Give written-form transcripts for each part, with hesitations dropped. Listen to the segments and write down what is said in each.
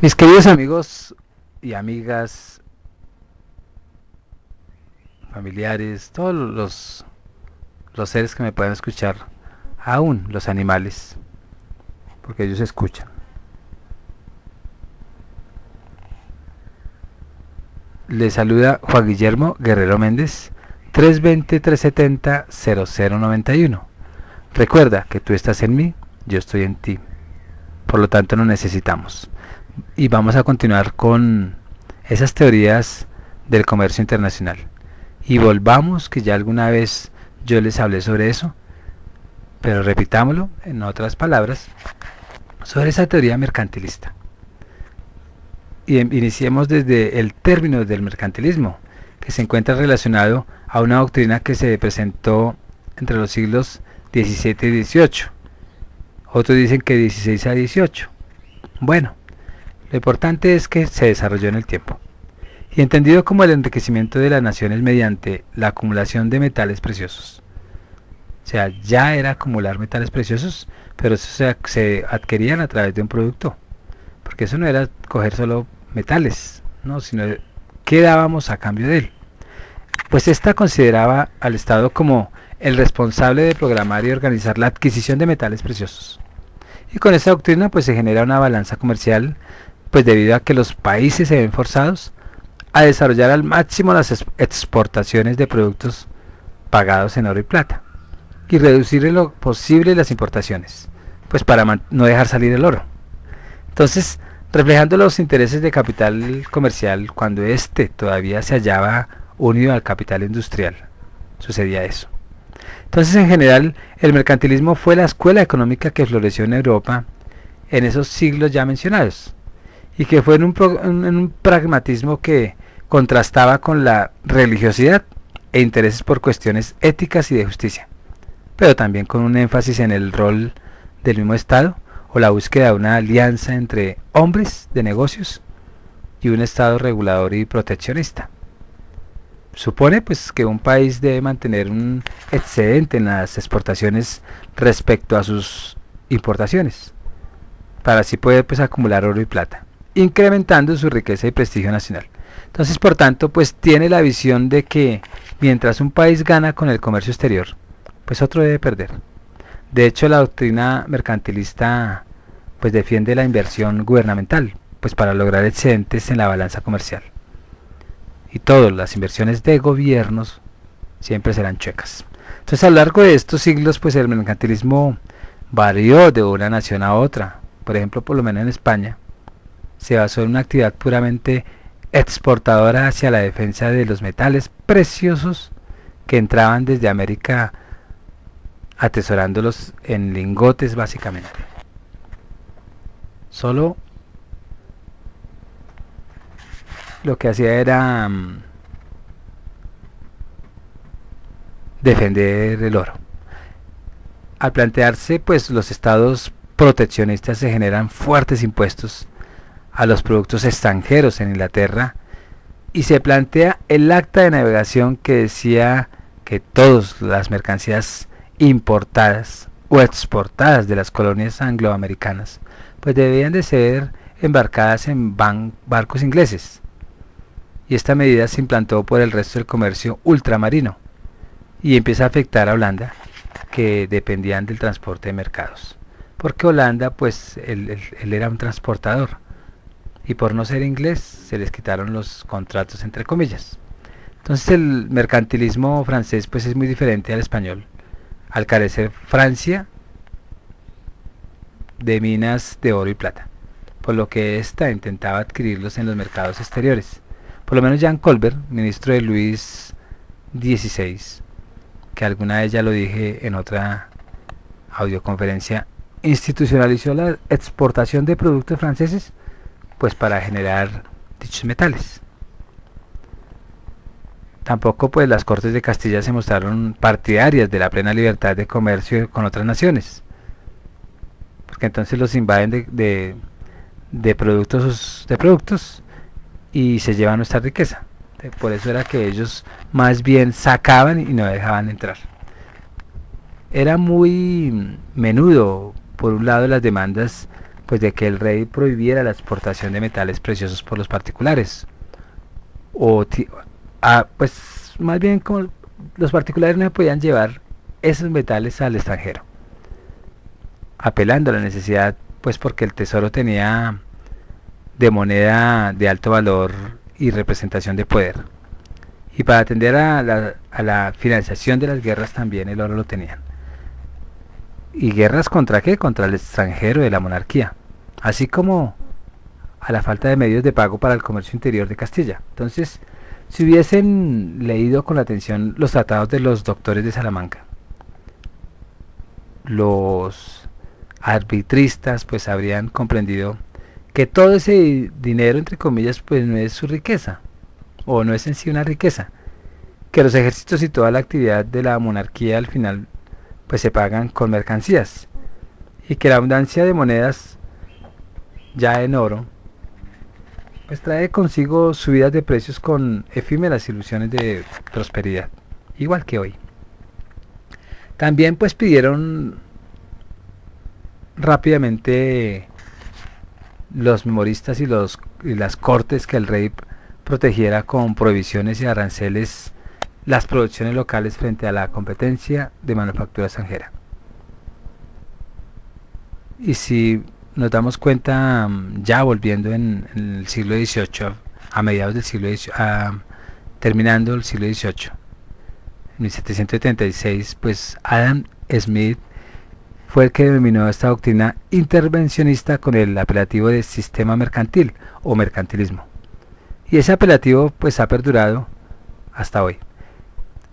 Mis queridos amigos y amigas, familiares, todos los seres que me puedan escuchar, aún los animales, porque ellos escuchan. Les saluda Juan Guillermo Guerrero Méndez, 320-370-0091. Recuerda que tú estás en mí, yo estoy en ti. Por lo tanto, nos necesitamos. Y vamos a continuar con esas teorías del comercio internacional. Y volvamos, que ya alguna vez yo les hablé sobre eso, pero repitámoslo en otras palabras, sobre esa teoría mercantilista. Y iniciemos desde el término del mercantilismo, que se encuentra relacionado a una doctrina que se presentó entre los siglos XVII y XVIII. Otros dicen que 16 a 18. Bueno, lo importante es que se desarrolló en el tiempo y entendido como el enriquecimiento de las naciones mediante la acumulación de metales preciosos. O sea, ya era acumular metales preciosos, pero eso se adquirían a través de un producto, porque eso no era coger solo metales, ¿no? Sino qué dábamos a cambio de él. Pues esta consideraba al Estado como el responsable de programar y organizar la adquisición de metales preciosos. Y con esta doctrina pues se genera una balanza comercial, pues debido a que los países se ven forzados a desarrollar al máximo las exportaciones de productos pagados en oro y plata y reducir en lo posible las importaciones, pues para no dejar salir el oro. Entonces, reflejando los intereses de capital comercial cuando éste todavía se hallaba unido al capital industrial, sucedía eso. Entonces, en general, el mercantilismo fue la escuela económica que floreció en Europa en esos siglos ya mencionados, y que fue en un pragmatismo que contrastaba con la religiosidad e intereses por cuestiones éticas y de justicia, pero también con un énfasis en el rol del mismo Estado o la búsqueda de una alianza entre hombres de negocios y un Estado regulador y proteccionista. Supone pues que un país debe mantener un excedente en las exportaciones respecto a sus importaciones, para así poder pues acumular oro y plata, incrementando su riqueza y prestigio nacional. Entonces, por tanto, pues tiene la visión de que mientras un país gana con el comercio exterior, pues otro debe perder. De hecho, la doctrina mercantilista pues defiende la inversión gubernamental, pues para lograr excedentes en la balanza comercial. Y todas las inversiones de gobiernos siempre serán chuecas. Entonces, a lo largo de estos siglos, pues el mercantilismo varió de una nación a otra. Por ejemplo, por lo menos en España, se basó en una actividad puramente exportadora hacia la defensa de los metales preciosos que entraban desde América, atesorándolos en lingotes básicamente. Solo lo que hacía era defender el oro. Al plantearse pues los estados proteccionistas, se generan fuertes impuestos a los productos extranjeros en Inglaterra y se plantea el acta de navegación que decía que todas las mercancías importadas o exportadas de las colonias angloamericanas pues debían de ser embarcadas en barcos ingleses, y esta medida se implantó por el resto del comercio ultramarino y empieza a afectar a Holanda, que dependían del transporte de mercados, porque Holanda pues él era un transportador y por no ser inglés se les quitaron los contratos entre comillas. Entonces el mercantilismo francés pues es muy diferente al español, al carecer Francia de minas de oro y plata, por lo que ésta intentaba adquirirlos en los mercados exteriores. Por lo menos Jean Colbert, ministro de Luis XVI, que alguna vez ya lo dije en otra audioconferencia, institucionalizó la exportación de productos franceses pues para generar dichos metales. Tampoco pues las Cortes de Castilla se mostraron partidarias de la plena libertad de comercio con otras naciones, porque entonces los invaden de productos y se llevan nuestra riqueza. Por eso era que ellos más bien sacaban y no dejaban entrar. Era muy menudo, por un lado, las demandas pues de que el rey prohibiera la exportación de metales preciosos por los particulares, o pues más bien como los particulares no podían llevar esos metales al extranjero, apelando a la necesidad, pues porque el tesoro tenía de moneda de alto valor y representación de poder, y para atender a la financiación de las guerras también el oro lo tenían. ¿Y guerras contra qué? Contra el extranjero de la monarquía, así como a la falta de medios de pago para el comercio interior de Castilla. Entonces, si hubiesen leído con atención los tratados de los doctores de Salamanca, los arbitristas pues habrían comprendido que todo ese dinero, entre comillas, pues no es su riqueza, o no es en sí una riqueza, que los ejércitos y toda la actividad de la monarquía al final pues se pagan con mercancías, y que la abundancia de monedas ya en oro pues trae consigo subidas de precios con efímeras ilusiones de prosperidad, igual que hoy. También pues pidieron rápidamente los memoristas y las cortes que el rey protegiera con prohibiciones y aranceles las producciones locales frente a la competencia de manufactura extranjera. Y si nos damos cuenta, ya volviendo en el siglo XVIII, a mediados del siglo XVIII, terminando el siglo XVIII, en 1776, pues Adam Smith fue el que denominó esta doctrina intervencionista con el apelativo de sistema mercantil o mercantilismo. Y ese apelativo pues ha perdurado hasta hoy.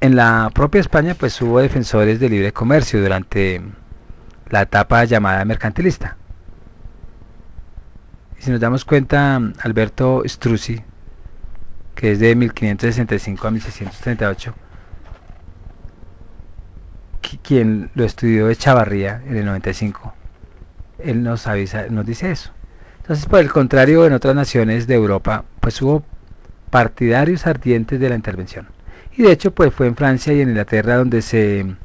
En la propia España pues hubo defensores del libre comercio durante la etapa llamada mercantilista. Y si nos damos cuenta, Alberto Struzzi, que es de 1565 a 1638, quien lo estudió de Chavarría en el 95, él nos dice eso. Entonces, por el contrario, en otras naciones de Europa pues hubo partidarios ardientes de la intervención. Y de hecho pues fue en Francia y en Inglaterra donde se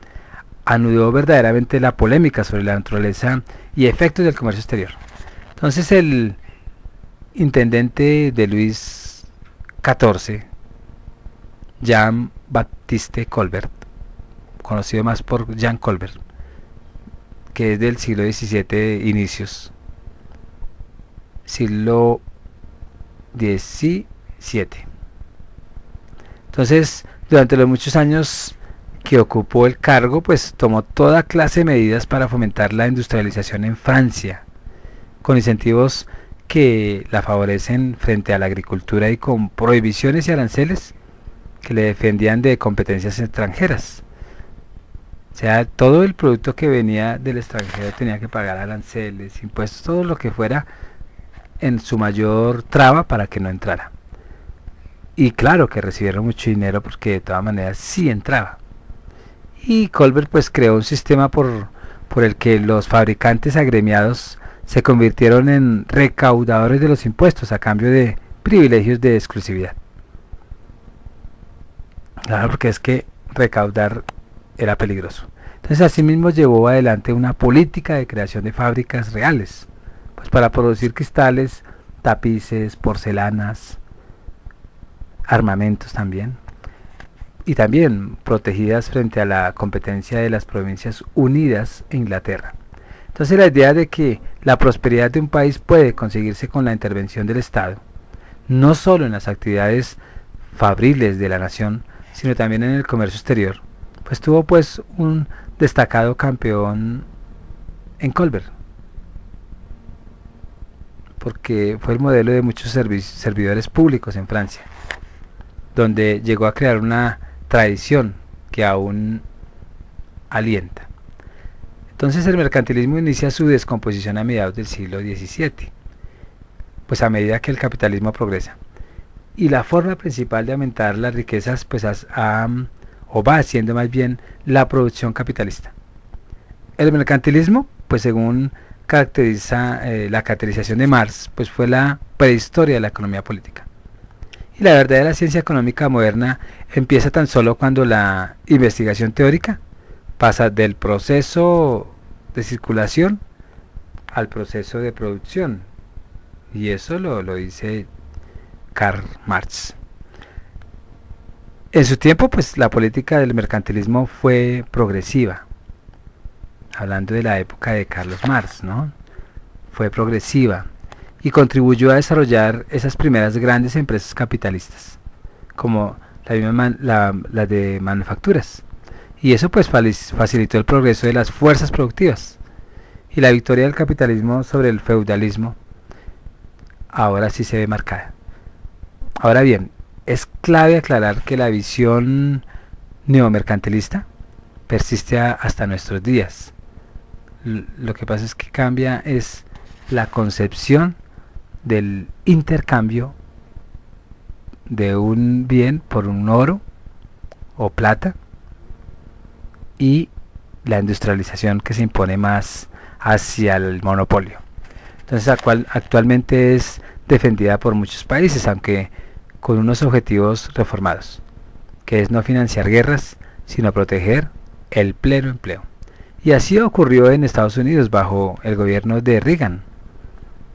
anudó verdaderamente la polémica sobre la naturaleza y efectos del comercio exterior. Entonces el intendente de Luis XIV, Jean-Baptiste Colbert, conocido más por Jean Colbert, que es del siglo XVII inicios, siglo XVII. Entonces, durante los muchos años que ocupó el cargo, pues tomó toda clase de medidas para fomentar la industrialización en Francia, con incentivos que la favorecen frente a la agricultura y con prohibiciones y aranceles que le defendían de competencias extranjeras. O sea, todo el producto que venía del extranjero tenía que pagar aranceles, impuestos, todo lo que fuera en su mayor traba para que no entrara. Y claro que recibieron mucho dinero porque de todas maneras sí entraba. Y Colbert pues creó un sistema por el que los fabricantes agremiados se convirtieron en recaudadores de los impuestos a cambio de privilegios de exclusividad. Claro, porque es que recaudar era peligroso. Entonces asimismo llevó adelante una política de creación de fábricas reales, pues para producir cristales, tapices, porcelanas, armamentos también, y también protegidas frente a la competencia de las Provincias Unidas e Inglaterra. Entonces la idea de que la prosperidad de un país puede conseguirse con la intervención del Estado, no solo en las actividades fabriles de la nación, sino también en el comercio exterior, pues tuvo pues un destacado campeón en Colbert, porque fue el modelo de muchos servidores públicos en Francia, donde llegó a crear una tradición que aún alienta. Entonces el mercantilismo inicia su descomposición a mediados del siglo XVII, pues a medida que el capitalismo progresa. Y la forma principal de aumentar las riquezas pues va haciendo más bien la producción capitalista. El mercantilismo, pues según caracteriza la caracterización de Marx, pues fue la prehistoria de la economía política. Y la verdadera ciencia económica moderna empieza tan solo cuando la investigación teórica pasa del proceso de circulación al proceso de producción. Y eso lo dice Karl Marx. En su tiempo, pues la política del mercantilismo fue progresiva. Hablando de la época de Karl Marx, ¿no? Fue progresiva y contribuyó a desarrollar esas primeras grandes empresas capitalistas, como la de manufacturas. Y eso pues facilitó el progreso de las fuerzas productivas. Y la victoria del capitalismo sobre el feudalismo ahora sí se ve marcada. Ahora bien, es clave aclarar que la visión neomercantilista persiste hasta nuestros días. Lo que pasa es que cambia es la concepción del intercambio de un bien por un oro o plata y la industrialización que se impone más hacia el monopolio. Entonces actualmente es defendida por muchos países, aunque con unos objetivos reformados, que es no financiar guerras, sino proteger el pleno empleo. Y así ocurrió en Estados Unidos bajo el gobierno de Reagan,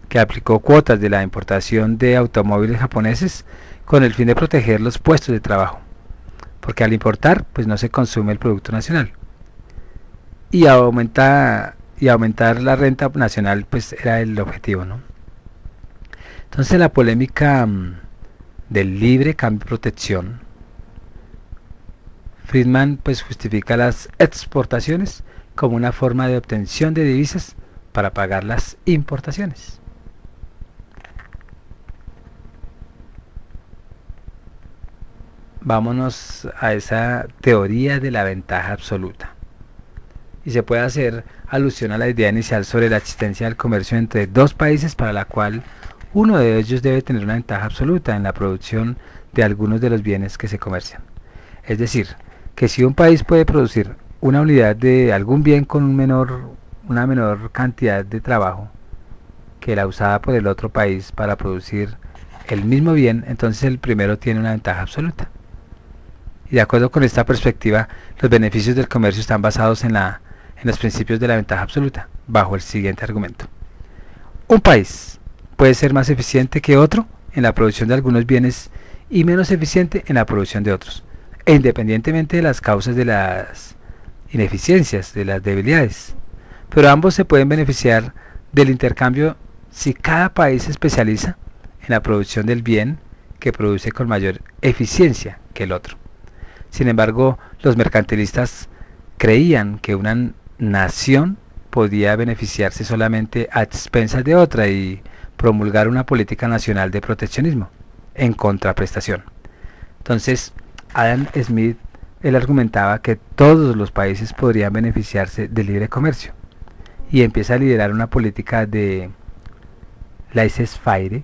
que aplicó cuotas de la importación de automóviles japoneses con el fin de proteger los puestos de trabajo, porque al importar pues no se consume el producto nacional. Y aumentar la renta nacional pues era el objetivo, ¿no? Entonces la polémica del libre cambio y protección, Friedman pues justifica las exportaciones como una forma de obtención de divisas para pagar las importaciones. Vámonos a esa teoría de la ventaja absoluta. Y se puede hacer alusión a la idea inicial sobre la existencia del comercio entre dos países para la cual uno de ellos debe tener una ventaja absoluta en la producción de algunos de los bienes que se comercian. Es decir, que si un país puede producir una unidad de algún bien con una menor cantidad de trabajo que la usada por el otro país para producir el mismo bien, entonces el primero tiene una ventaja absoluta. Y de acuerdo con esta perspectiva, los beneficios del comercio están basados en los principios de la ventaja absoluta, bajo el siguiente argumento. Un país puede ser más eficiente que otro en la producción de algunos bienes y menos eficiente en la producción de otros, e independientemente de las causas de las ineficiencias, de las debilidades. Pero ambos se pueden beneficiar del intercambio si cada país se especializa en la producción del bien que produce con mayor eficiencia que el otro. Sin embargo, los mercantilistas creían que una nación podía beneficiarse solamente a expensas de otra y promulgar una política nacional de proteccionismo en contraprestación. Entonces, Adam Smith, él argumentaba que todos los países podrían beneficiarse del libre comercio y empieza a liderar una política de laissez-faire,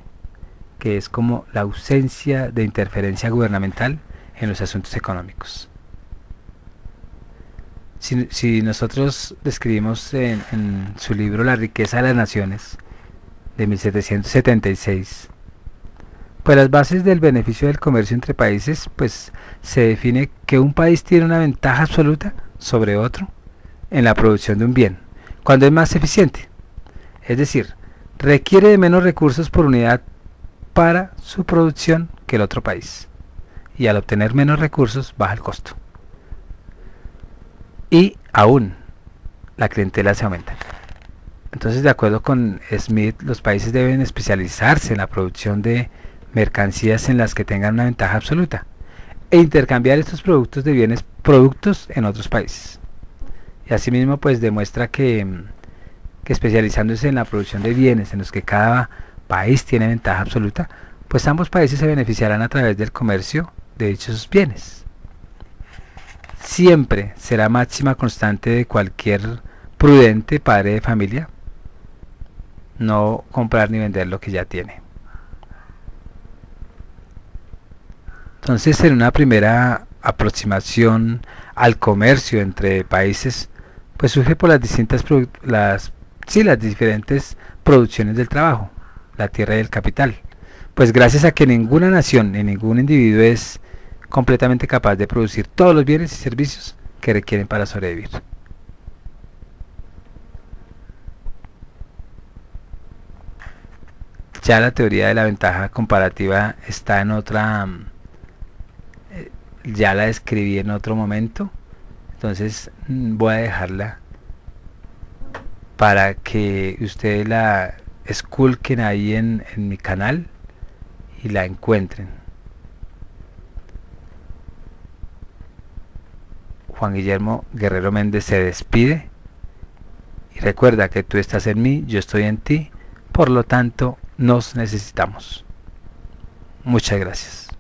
que es como la ausencia de interferencia gubernamental en los asuntos económicos. Si nosotros describimos en su libro La riqueza de las naciones de 1776, pues las bases del beneficio del comercio entre países, pues se define que un país tiene una ventaja absoluta sobre otro en la producción de un bien, cuando es más eficiente, es decir, requiere de menos recursos por unidad para su producción que el otro país, y al obtener menos recursos baja el costo. Y aún la clientela se aumenta. Entonces, de acuerdo con Smith, los países deben especializarse en la producción de mercancías en las que tengan una ventaja absoluta e intercambiar estos productos de bienes productos en otros países. Y asimismo pues demuestra que especializándose en la producción de bienes en los que cada país tiene ventaja absoluta, pues ambos países se beneficiarán a través del comercio de dichos bienes. Siempre será máxima constante de cualquier prudente padre de familia no comprar ni vender lo que ya tiene. Entonces, en una primera aproximación al comercio entre países, pues surge por las diferentes producciones del trabajo, la tierra y el capital. Pues gracias a que ninguna nación ni ningún individuo es completamente capaz de producir todos los bienes y servicios que requieren para sobrevivir. Ya la teoría de la ventaja comparativa está en otra, ya la escribí en otro momento, entonces voy a dejarla para que ustedes la esculquen ahí en mi canal y la encuentren. Juan Guillermo Guerrero Méndez se despide y recuerda que tú estás en mí, yo estoy en ti, por lo tanto nos necesitamos. Muchas gracias.